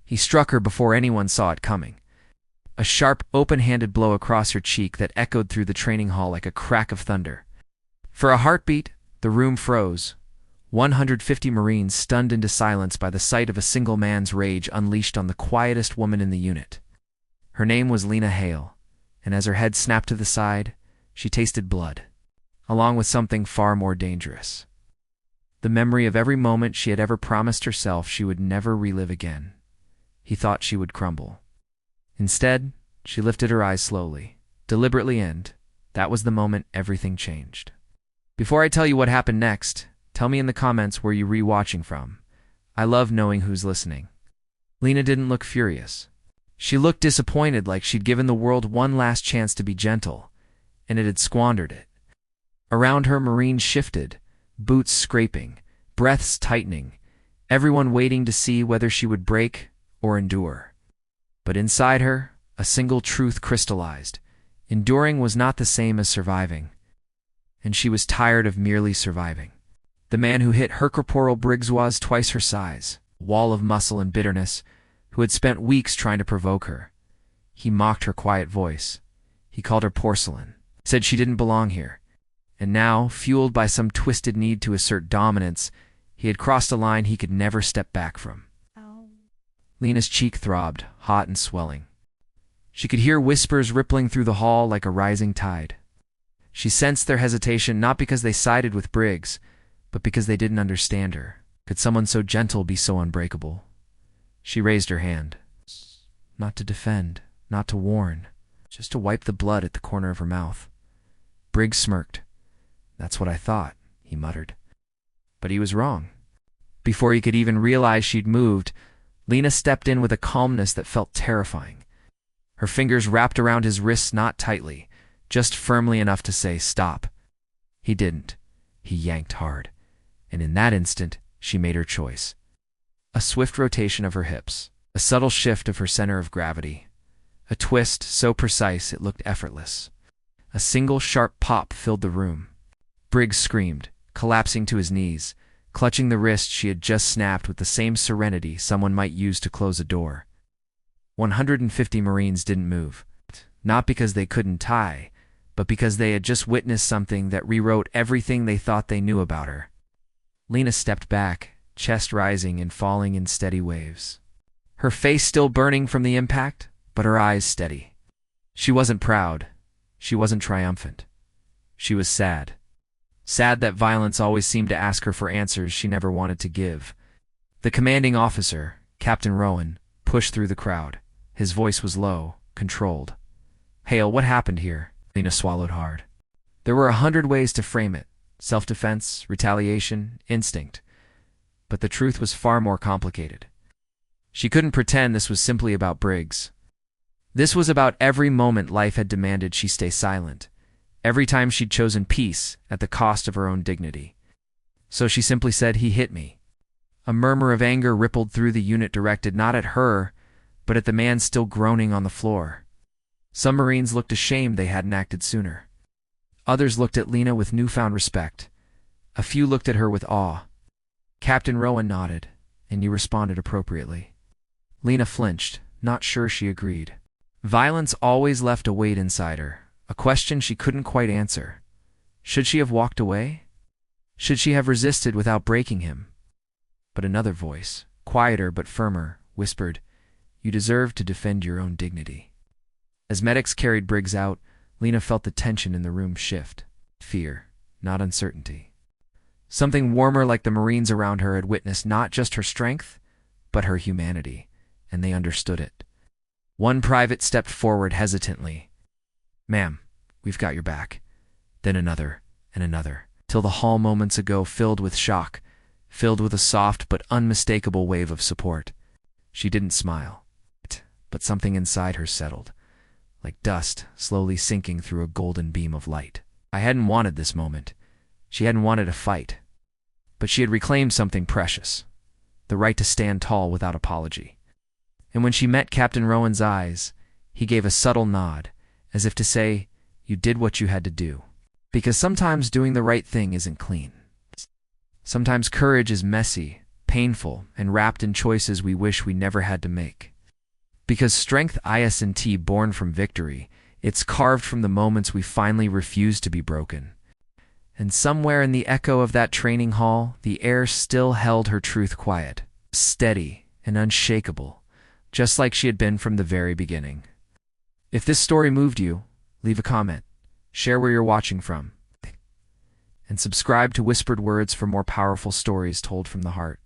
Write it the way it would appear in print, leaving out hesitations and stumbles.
He struck her before anyone saw it coming. A sharp, open-handed blow across her cheek that echoed through the training hall like a crack of thunder. For a heartbeat, the room froze. 150 Marines stunned into silence by the sight of a single man's rage unleashed on the quietest woman in the unit. Her name was Lena Hale, and as her head snapped to the side, she tasted blood, along with something far more dangerous. The memory of every moment she had ever promised herself she would never relive again. He thought she would crumble. Instead, she lifted her eyes slowly, deliberately, and that was the moment everything changed. Before I tell you what happened next, tell me in the comments where you're rewatching from. I love knowing who's listening. Lena didn't look furious. She looked disappointed, like she'd given the world one last chance to be gentle, and it had squandered it. Around her, Marines shifted, boots scraping, breaths tightening, everyone waiting to see whether she would break or endure. But inside her, a single truth crystallized. Enduring was not the same as surviving. And she was tired of merely surviving. The man who hit her corporal Briggs was twice her size, a wall of muscle and bitterness, who had spent weeks trying to provoke her. He mocked her quiet voice. He called her porcelain, said she didn't belong here. And now, fueled by some twisted need to assert dominance, he had crossed a line he could never step back from. Lena's cheek throbbed, hot and swelling. She could hear whispers rippling through the hall like a rising tide. She sensed their hesitation, not because they sided with Briggs, but because they didn't understand her. Could someone so gentle be so unbreakable? She raised her hand. Not to defend, not to warn, just to wipe the blood at the corner of her mouth. Briggs smirked. "That's what I thought," he muttered. But he was wrong. Before he could even realize she'd moved, Lena stepped in with a calmness that felt terrifying. Her fingers wrapped around his wrists, not tightly, just firmly enough to say, "Stop." He didn't. He yanked hard. And in that instant, she made her choice. A swift rotation of her hips, a subtle shift of her center of gravity, a twist so precise it looked effortless. A single sharp pop filled the room. Briggs screamed, collapsing to his knees, clutching the wrist she had just snapped with the same serenity someone might use to close a door. 150 Marines didn't move, not because they couldn't tie, but because they had just witnessed something that rewrote everything they thought they knew about her. Lena stepped back, chest rising and falling in steady waves. Her face still burning from the impact, but her eyes steady. She wasn't proud. She wasn't triumphant. She was sad. Sad that violence always seemed to ask her for answers she never wanted to give. The commanding officer, Captain Rowan, pushed through the crowd. His voice was low, controlled. "Hale, what happened here?" Lena swallowed hard. There were 100 ways to frame it. Self-defense, retaliation, instinct. But the truth was far more complicated. She couldn't pretend this was simply about Briggs. This was about every moment life had demanded she stay silent. Every time she'd chosen peace at the cost of her own dignity. So she simply said, "He hit me." A murmur of anger rippled through the unit, directed not at her, but at the man still groaning on the floor. Some Marines looked ashamed they hadn't acted sooner. Others looked at Lena with newfound respect. A few looked at her with awe. Captain Rowan nodded, and he responded appropriately. Lena flinched, not sure she agreed. Violence always left a weight inside her. A question she couldn't quite answer. Should she have walked away? Should she have resisted without breaking him? But another voice, quieter but firmer, whispered, "You deserve to defend your own dignity." As medics carried Briggs out, Lena felt the tension in the room shift. Fear, not uncertainty. Something warmer, like the Marines around her had witnessed not just her strength, but her humanity, and they understood it. One private stepped forward hesitantly. "Ma'am, we've got your back." Then another, and another, till the hall moments ago filled with shock, filled with a soft but unmistakable wave of support. She didn't smile, but something inside her settled, like dust slowly sinking through a golden beam of light. I hadn't wanted this moment. She hadn't wanted a fight. But she had reclaimed something precious, the right to stand tall without apology. And when she met Captain Rowan's eyes, he gave a subtle nod, as if to say, "You did what you had to do." Because sometimes doing the right thing isn't clean. Sometimes courage is messy, painful, and wrapped in choices we wish we never had to make. Because strength isn't born from victory, it's carved from the moments we finally refuse to be broken. And somewhere in the echo of that training hall, the air still held her truth quiet, steady, and unshakable, just like she had been from the very beginning. If this story moved you, leave a comment, share where you're watching from, and subscribe to Whispered Words for more powerful stories told from the heart.